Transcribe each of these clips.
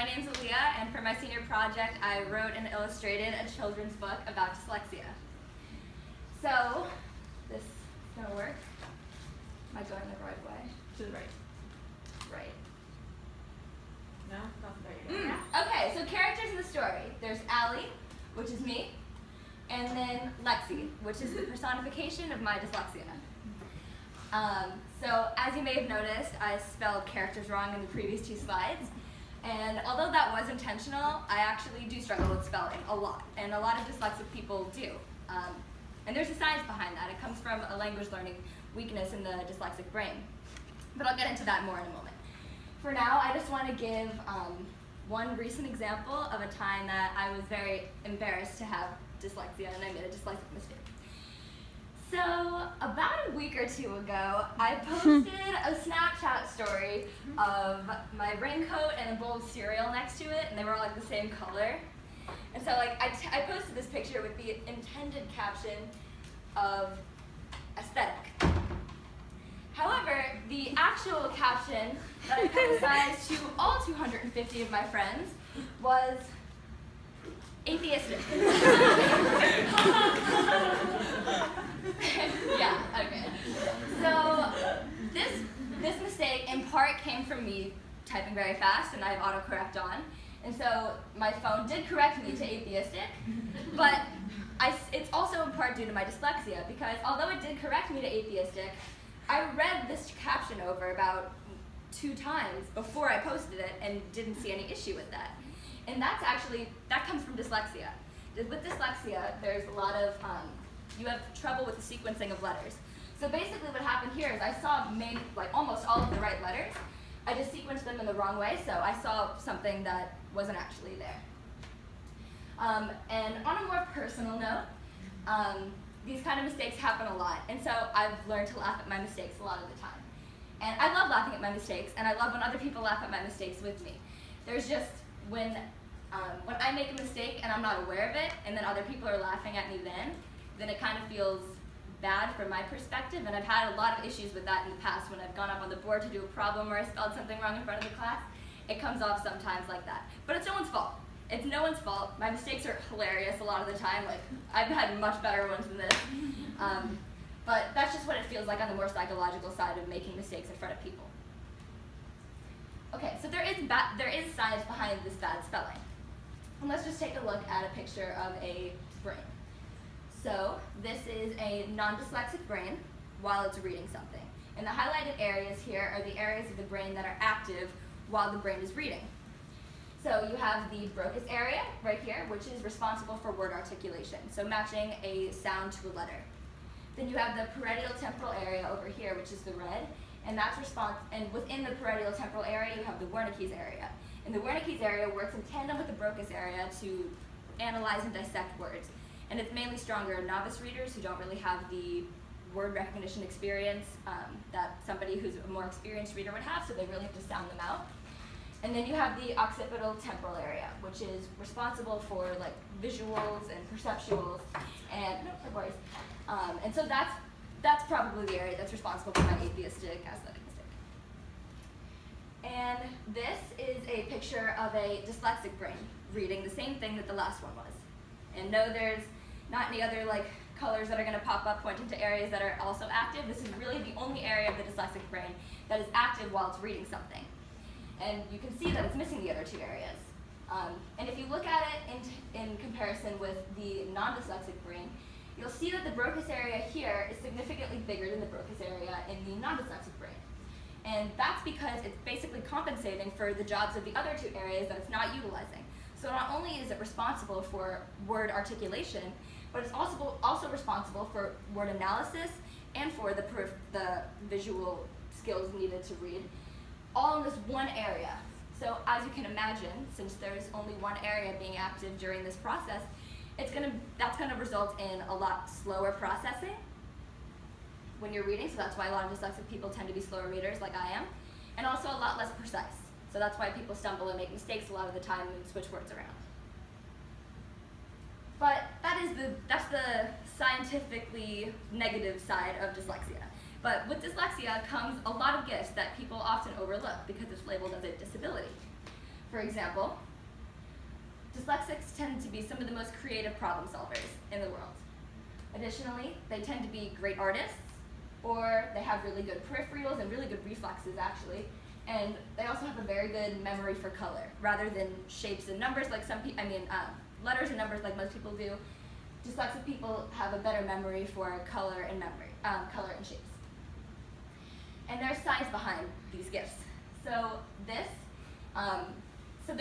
My name's Aaliyah, and for my senior project, I wrote and illustrated a children's book about dyslexia. So, this is going to work. Am I going the right way? To the right. Right. No? There you go. Okay, so characters in the story. There's Allie, which is me, and then Lexi, which is the personification of my dyslexia. So, as you may have noticed, I spelled characters wrong in the previous two slides. And although that was intentional, I actually do struggle with spelling a lot. And a lot of dyslexic people do. And there's a science behind that. It comes from a language learning weakness in the dyslexic brain. But I'll get into that more in a moment. For now, I just want to give one recent example of a time that I was very embarrassed to have dyslexia and I made a dyslexic mistake. So, about a week or two ago, I posted a Snapchat story of my raincoat and a bowl of cereal next to it, and they were all like the same color. And so I posted this picture with the intended caption of aesthetic. However, the actual caption that I publicized to all 250 of my friends was atheistic. Yeah, okay. So this mistake in part came from me typing very fast, and I have autocorrect on. And so my phone did correct me to atheistic, but it's also in part due to my dyslexia, because although it did correct me to atheistic, I read this caption over about 2 times before I posted it and didn't see any issue with that. And that comes from dyslexia. With dyslexia, there's a lot of, you have trouble with the sequencing of letters. So basically what happened here is I saw almost all of the right letters. I just sequenced them in the wrong way, so I saw something that wasn't actually there. And on a more personal note, these kind of mistakes happen a lot, and so I've learned to laugh at my mistakes a lot of the time. And I love laughing at my mistakes, and I love when other people laugh at my mistakes with me. There's just, when I make a mistake and I'm not aware of it, and then other people are laughing at me then it kind of feels bad from my perspective, and I've had a lot of issues with that in the past when I've gone up on the board to do a problem where I spelled something wrong in front of the class. It comes off sometimes like that. But it's no one's fault. It's no one's fault. My mistakes are hilarious a lot of the time. Like, I've had much better ones than this. But that's just what it feels like on the more psychological side of making mistakes in front of people. Okay, so there is science behind this bad spelling. And let's just take a look at a picture of a brain. So this is a non-dyslexic brain while it's reading something. And the highlighted areas here are the areas of the brain that are active while the brain is reading. So you have the Broca's area right here, which is responsible for word articulation, so matching a sound to a letter. Then you have the parietal temporal area over here, which is the red, and and within the parietal temporal area, you have the Wernicke's area. And the Wernicke's area works in tandem with the Broca's area to analyze and dissect words. And it's mainly stronger in novice readers who don't really have the word recognition experience that somebody who's a more experienced reader would have, so they really have to sound them out. And then you have the occipital temporal area, which is responsible for like visuals and perceptuals, and no worries. And so that's probably the area that's responsible for my atheistic aesthetic mistake. And this is a picture of a dyslexic brain reading the same thing that the last one was. And no, there's not any other colors that are going to pop up pointing to areas that are also active. This is really the only area of the dyslexic brain that is active while it's reading something. And you can see that it's missing the other 2 areas. And if you look at it in comparison with the non-dyslexic brain, you'll see that the Broca's area here is significantly bigger than the Broca's area in the non-dyslexic brain. And that's because it's basically compensating for the jobs of the other 2 areas that it's not utilizing. So not only is it responsible for word articulation, but it's also responsible for word analysis and for the visual skills needed to read, all in this one area. So as you can imagine, since there's only one area being active during this process, that's gonna result in a lot slower processing when you're reading, so that's why a lot of dyslexic people tend to be slower readers like I am, and also a lot less precise. So that's why people stumble and make mistakes a lot of the time and switch words around. But that's the scientifically negative side of dyslexia. But with dyslexia comes a lot of gifts that people often overlook because it's labeled as a disability. For example, dyslexics tend to be some of the most creative problem solvers in the world. Additionally, they tend to be great artists, or they have really good peripherals and really good reflexes, actually. And they also have a very good memory for color, rather than shapes and numbers like letters and numbers like most people do. Dyslexic people have a better memory for color and color and shapes. And there's science behind these gifts. So there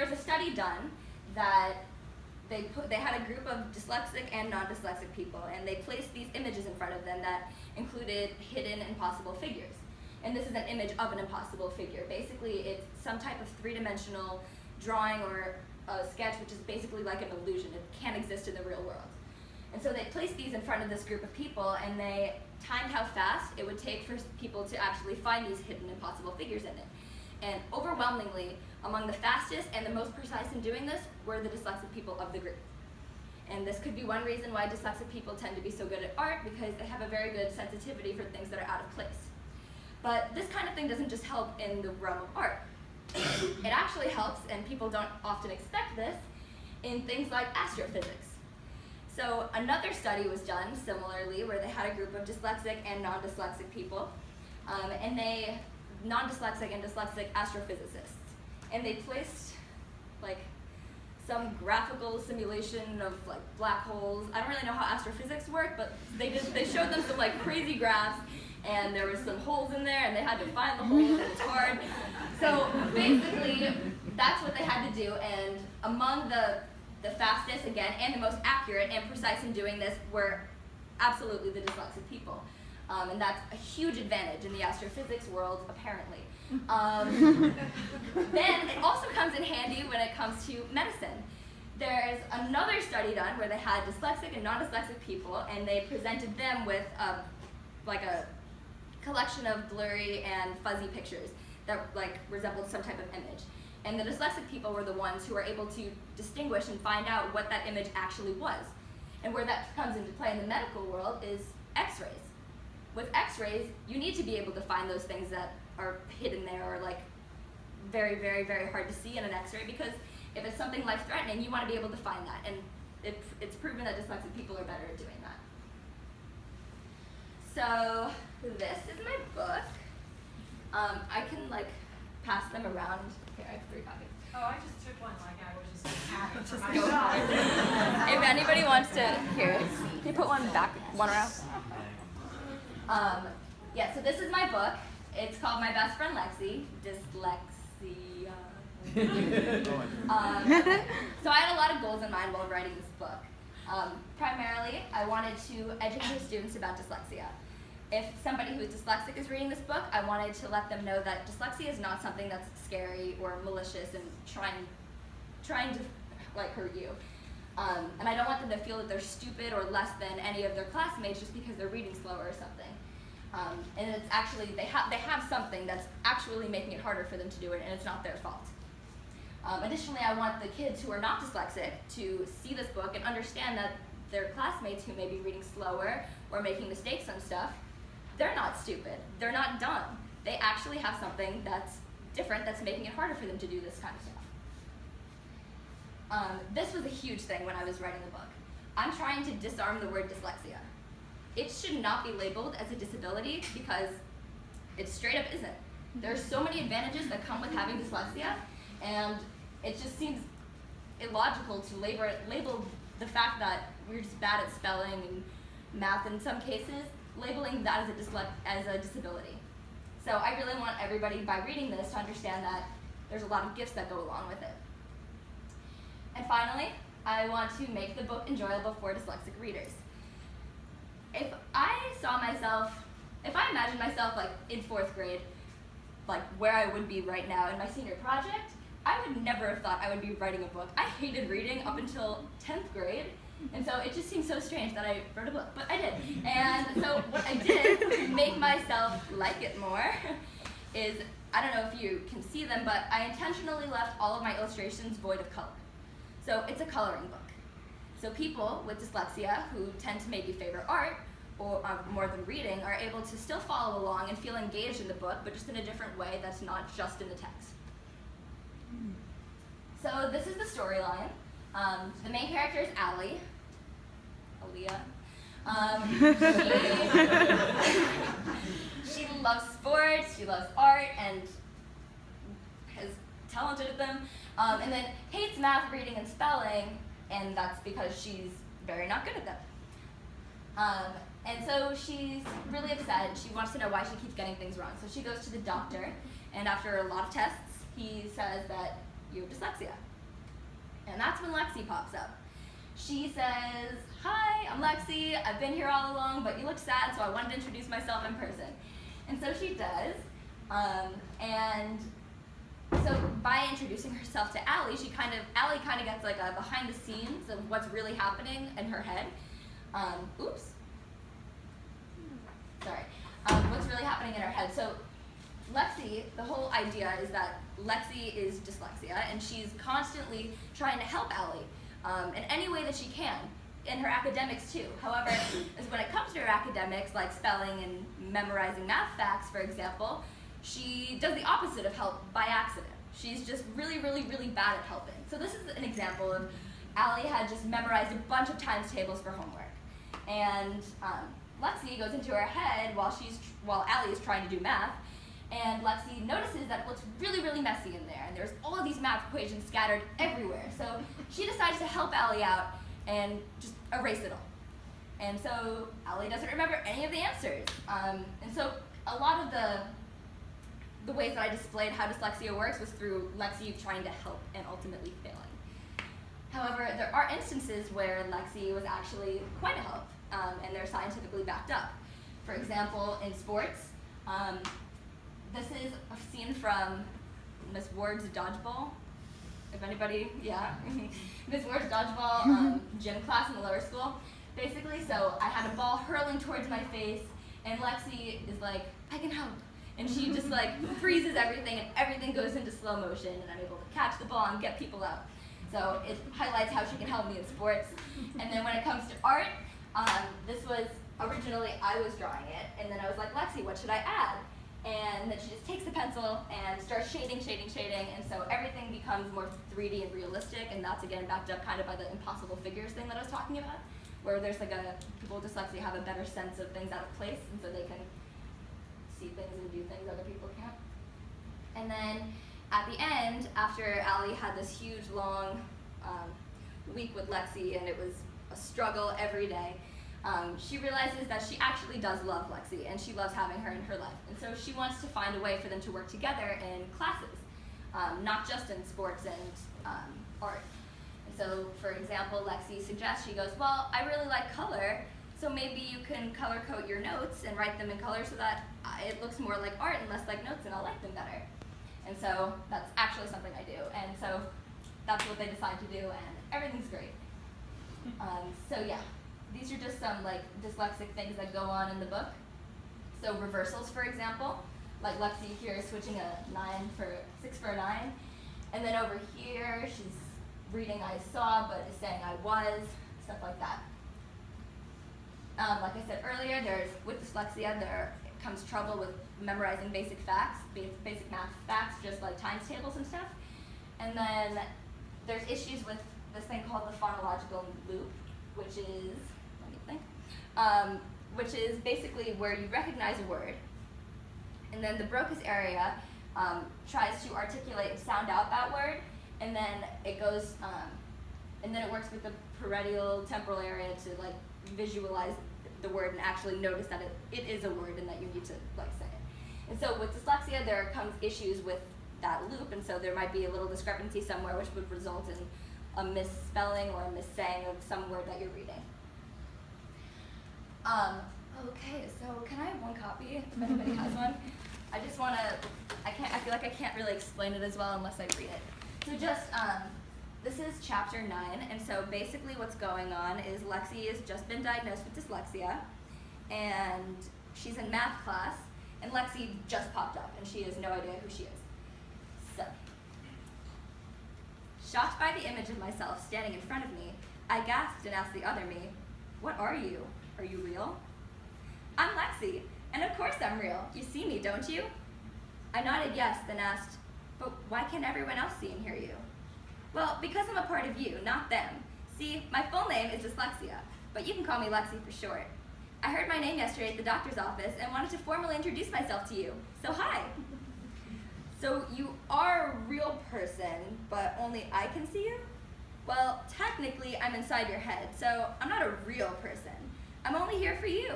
was a study done that they had a group of dyslexic and non-dyslexic people, and they placed these images in front of them that included hidden impossible figures. And this is an image of an impossible figure. Basically, it's some type of three-dimensional drawing or a sketch, which is basically like an illusion. It can't exist in the real world. And so they placed these in front of this group of people, and they timed how fast it would take for people to actually find these hidden impossible figures in it. And overwhelmingly, among the fastest and the most precise in doing this were the dyslexic people of the group. And this could be one reason why dyslexic people tend to be so good at art, because they have a very good sensitivity for things that are out of place. But this kind of thing doesn't just help in the realm of art. It actually helps, and people don't often expect this, in things like astrophysics. So another study was done similarly, where they had a group of dyslexic and non-dyslexic people, non-dyslexic and dyslexic astrophysicists. And they placed some graphical simulation of black holes. I don't really know how astrophysics work, but they showed them some crazy graphs, and there was some holes in there, and they had to find the holes, and it's hard. So basically, that's what they had to do, and among the fastest, again, and the most accurate and precise in doing this were absolutely the dyslexic people. And that's a huge advantage in the astrophysics world, apparently. Then it also comes in handy when it comes to medicine. There's another study done where they had dyslexic and non-dyslexic people, and they presented them with a collection of blurry and fuzzy pictures that resembled some type of image. And the dyslexic people were the ones who were able to distinguish and find out what that image actually was. And where that comes into play in the medical world is x-rays. With x-rays, you need to be able to find those things that are hidden there or very, very, very hard to see in an x-ray, because if it's something life-threatening, you want to be able to find that. And it's proven that dyslexic people are better at doing that. So this is my book. I can pass them around. Here, I have 3 copies. Oh, I just took one I was just having for Just myself. If anybody wants to, here, can you put one around? Yeah, so this is my book. It's called My Best Friend Lexi, Dyslexia. So I had a lot of goals in mind while writing this book. Primarily, I wanted to educate students about dyslexia. If somebody who is dyslexic is reading this book, I wanted to let them know that dyslexia is not something that's scary or malicious and trying to hurt you. And I don't want them to feel that they're stupid or less than any of their classmates just because they're reading slower or something. And it's actually, they have something that's actually making it harder for them to do it, and it's not their fault. Additionally, I want the kids who are not dyslexic to see this book and understand that their classmates who may be reading slower or making mistakes on stuff, they're not stupid. They're not dumb. They actually have something that's different that's making it harder for them to do this kind of stuff. This was a huge thing when I was writing the book. I'm trying to disarm the word dyslexia. It should not be labeled as a disability because it straight up isn't. There are so many advantages that come with having dyslexia, and it just seems illogical to label the fact that we're just bad at spelling and math in some cases, labeling that as a disability. So I really want everybody, by reading this, to understand that there's a lot of gifts that go along with it. And finally, I want to make the book enjoyable for dyslexic readers. If I imagined myself in 4th grade, where I would be right now in my senior project, I would never have thought I would be writing a book. I hated reading up until 10th grade, and so it just seemed so strange that I wrote a book, but I did. And so what I did to make myself like it more is, I don't know if you can see them, but I intentionally left all of my illustrations void of color. So it's a coloring book. So people with dyslexia who tend to maybe favor art or more than reading are able to still follow along and feel engaged in the book, but just in a different way that's not just in the text. So this is the storyline. The main character is Allie. Aaliyah. She loves sports, she loves art, and is talented at them, and then hates math, reading, and spelling, and that's because she's very not good at them. And so she's really upset. She wants to know why she keeps getting things wrong. So she goes to the doctor, and after a lot of tests, he says that you have dyslexia. And that's when Lexi pops up. She says, "Hi, I'm Lexi. I've been here all along, but you look sad, so I wanted to introduce myself in person." And so she does. And so by introducing herself to Allie, Allie kind of gets like a behind the scenes of what's really happening in her head. What's really happening in her head. So Lexi, the whole idea is that Lexi is dyslexia, and she's constantly trying to help Allie in any way that she can, in her academics too. However, as when it comes to her academics, like spelling and memorizing math facts, for example, she does the opposite of help by accident. She's just really, really, really bad at helping. So this is an example of Allie had just memorized a bunch of times tables for homework. And Lexi goes into her head while Allie is trying to do math, and Lexi notices that it looks really, really messy in there, and there's all of these math equations scattered everywhere. So she decides to help Allie out and just erase it all. And so Allie doesn't remember any of the answers. And so a lot of the ways that I displayed how dyslexia works was through Lexi trying to help and ultimately failing. However, there are instances where Lexi was actually quite a help, and they're scientifically backed up. For example, in sports, this is a scene from Miss Ward's dodgeball. If anybody, yeah. Miss Ward's dodgeball gym class in the lower school. Basically, so I had a ball hurling towards my face, and Lexi is like, "I can help." And she just like freezes everything, and everything goes into slow motion, and I'm able to catch the ball and get people out. So it highlights how she can help me in sports. And then when it comes to art, this was originally I was drawing it, and then I was like, "Lexi, what should I add?" And then she just takes the pencil and starts shading, and so everything becomes more 3D and realistic, and that's again backed up kind of by the impossible figures thing that I was talking about, where there's like people with dyslexia have a better sense of things out of place, and so they can see things and do things other people can't. And then at the end, after Allie had this huge long week with Lexi, and it was a struggle every day, she realizes that she actually does love Lexi, and she loves having her in her life. And so she wants to find a way for them to work together in classes, not just in sports and art. And so, for example, Lexi suggests, she goes, "Well, I really like color, so maybe you can color code your notes and write them in color so that it looks more like art and less like notes, and I'll like them better." And so that's actually something I do. And so that's what they decide to do, and everything's great. So yeah. These are just some like dyslexic things that go on in the book. So reversals, for example, like Lexi here is switching a 6 for a 9, and then over here she's reading "I saw" but is saying "I was," stuff like that. Like I said earlier, with dyslexia there comes trouble with memorizing basic facts, basic math facts, just like times tables and stuff. And then there's issues with this thing called the phonological loop, which is which is basically where you recognize a word, and then the Broca's area tries to articulate and sound out that word, and then it goes, and then it works with the parietal temporal area to like visualize the word and actually notice that it is a word and that you need to like say it. And so with dyslexia, there comes issues with that loop, and so there might be a little discrepancy somewhere, which would result in a misspelling or a missaying of some word that you're reading. Okay, so can I have one copy if anybody has one? I just want to, I feel like I can't really explain it as well unless I read it. So just, this is chapter 9, and so basically what's going on is Lexi has just been diagnosed with dyslexia, and she's in math class, and Lexi just popped up, and she has no idea who she is. So, shocked by the image of myself standing in front of me, I gasped and asked the other me, "What are you? Are you real?" "I'm Lexi, and of course I'm real. You see me, don't you?" I nodded yes, then asked, "But why can't everyone else see and hear you?" Well, because I'm a part of you, not them. See, my full name is Dyslexia, but you can call me Lexi for short. I heard my name yesterday at the doctor's office and wanted to formally introduce myself to you. So hi. So you are a real person, but only I can see you? Well, technically I'm inside your head, so I'm not a real person. I'm only here for you.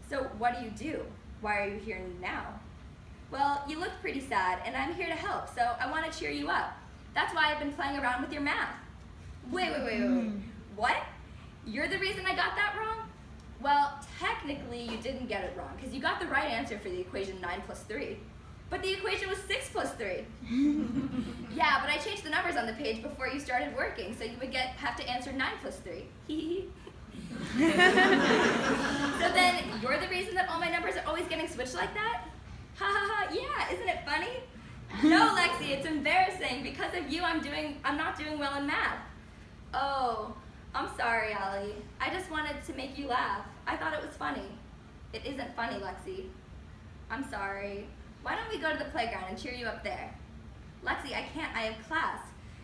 So what do? Why are you here now? Well, you look pretty sad, and I'm here to help, so I want to cheer you up. That's why I've been playing around with your math. Wait. What? You're the reason I got that wrong? Well, technically you didn't get it wrong, because you got the right answer for the equation 9 plus 3. But the equation was 6 plus 3. Yeah, but I changed the numbers on the page before you started working, so you would have to answer 9 plus 3. So then, you're the reason that all my numbers are always getting switched like that? Ha ha ha, yeah, isn't it funny? No, Lexi, it's embarrassing. Because of you, I'm not doing well in math. Oh, I'm sorry, Allie. I just wanted to make you laugh. I thought it was funny. It isn't funny, Lexi. I'm sorry. Why don't we go to the playground and cheer you up there? Lexi, I can't, I have class.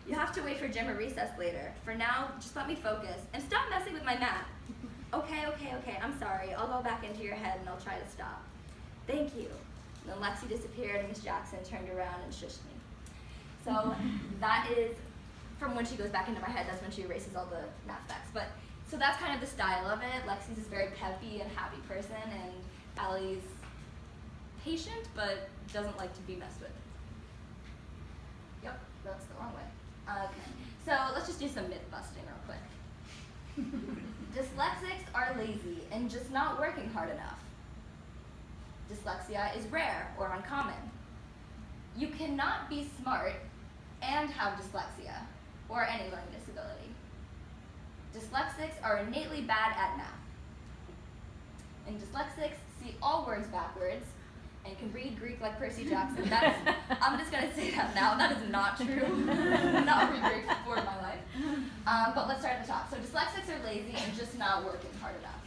You have to wait for gym or recess later. For now, just let me focus. And stop messing with my math. Okay, I'm sorry. I'll go back into your head and I'll try to stop. Thank you. And then Lexi disappeared and Miss Jackson turned around and shushed me. So that is, from when she goes back into my head, that's when she erases all the math facts. So that's kind of the style of it. Lexi's this very peppy and happy person, and Allie's patient, but doesn't like to be messed with. Yep, that's the wrong way. Okay, so let's just do some myth busting real quick. Dyslexics are lazy and just not working hard enough. Dyslexia is rare or uncommon. You cannot be smart and have dyslexia or any learning disability. Dyslexics are innately bad at math. And dyslexics see all words backwards and can read Greek like Percy Jackson. I'm just going to say that now. That is not true. Not read Greek before in my life. But let's start at the top. So dyslexics are lazy and just not working hard enough.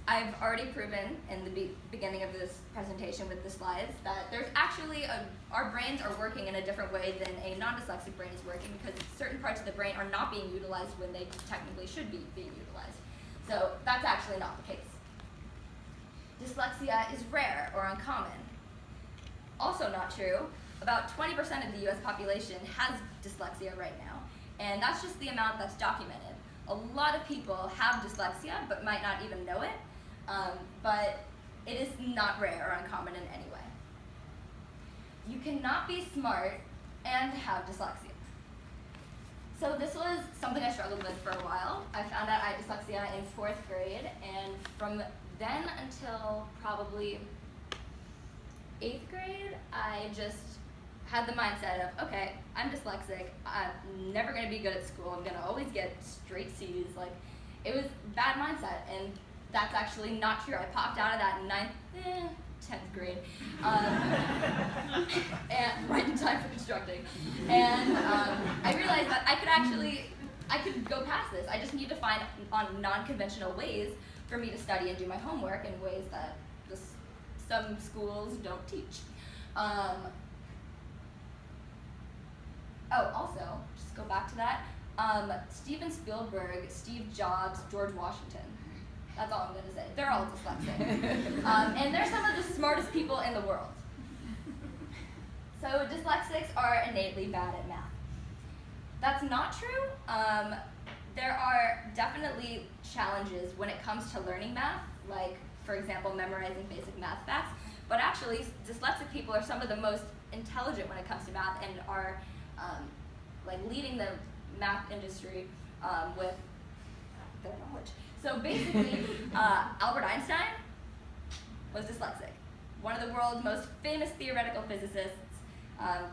I've already proven in the beginning of this presentation with the slides that there's actually our brains are working in a different way than a non-dyslexic brain is working, because certain parts of the brain are not being utilized when they technically should be being utilized. So that's actually not the case. Dyslexia is rare or uncommon. Also not true. About 20% of the US population has dyslexia right now, and that's just the amount that's documented. A lot of people have dyslexia but might not even know it, but it is not rare or uncommon in any way. You cannot be smart and have dyslexia. So this was something I struggled with for a while. I found out I had dyslexia in 4th grade, and from then until probably 8th grade, I just had the mindset of, okay, I'm dyslexic, I'm never going to be good at school, I'm going to always get straight C's. Like, it was a bad mindset, and that's actually not true. I popped out of that in 10th grade, and right in time for constructing. And I realized that I could go past this. I just need to find on non-conventional ways for me to study and do my homework in ways that some schools don't teach. Also, just go back to that. Steven Spielberg, Steve Jobs, George Washington. That's all I'm going to say. They're all dyslexic. And they're some of the smartest people in the world. So dyslexics are innately bad at math. That's not true. There are definitely challenges when it comes to learning math, like, for example, memorizing basic math facts. But actually, dyslexic people are some of the most intelligent when it comes to math and are leading the math industry with their knowledge. So basically, Albert Einstein was dyslexic. One of the world's most famous theoretical physicists,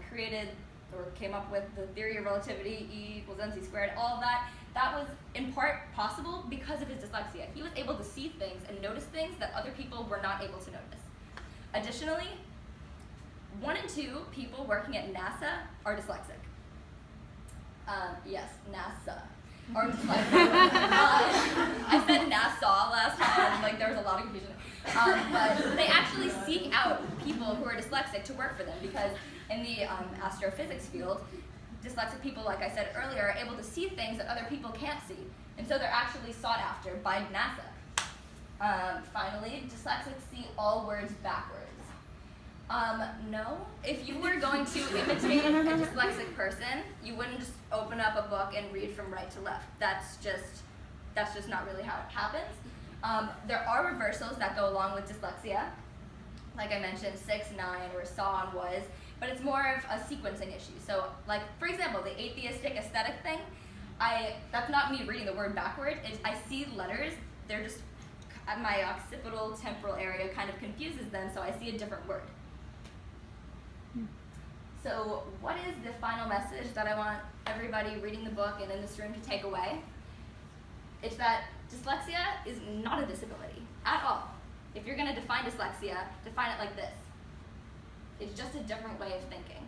created or came up with the theory of relativity, E equals mc squared, all of that. That was in part possible because of his dyslexia. He was able to see things and notice things that other people were not able to notice. Additionally, 1 in 2 people working at NASA are dyslexic. Yes, NASA. Or dyslexic. I said NASA last time, and there was a lot of confusion. But they actually seek out people who are dyslexic to work for them, because in the astrophysics field, dyslexic people, like I said earlier, are able to see things that other people can't see. And so they're actually sought after by NASA. Finally, dyslexics see all words backwards. No. If you were going to imitate a dyslexic person, you wouldn't just open up a book and read from right to left. That's just not really how it happens. There are reversals that go along with dyslexia. Like I mentioned, 6, 9, or saw and was, but it's more of a sequencing issue. So, like, for example, the atheistic aesthetic thing, that's not me reading the word backward. I see letters, they're just, my occipital temporal area kind of confuses them, so I see a different word. So what is the final message that I want everybody reading the book and in this room to take away? It's that dyslexia is not a disability at all. If you're going to define dyslexia, define it like this. It's just a different way of thinking.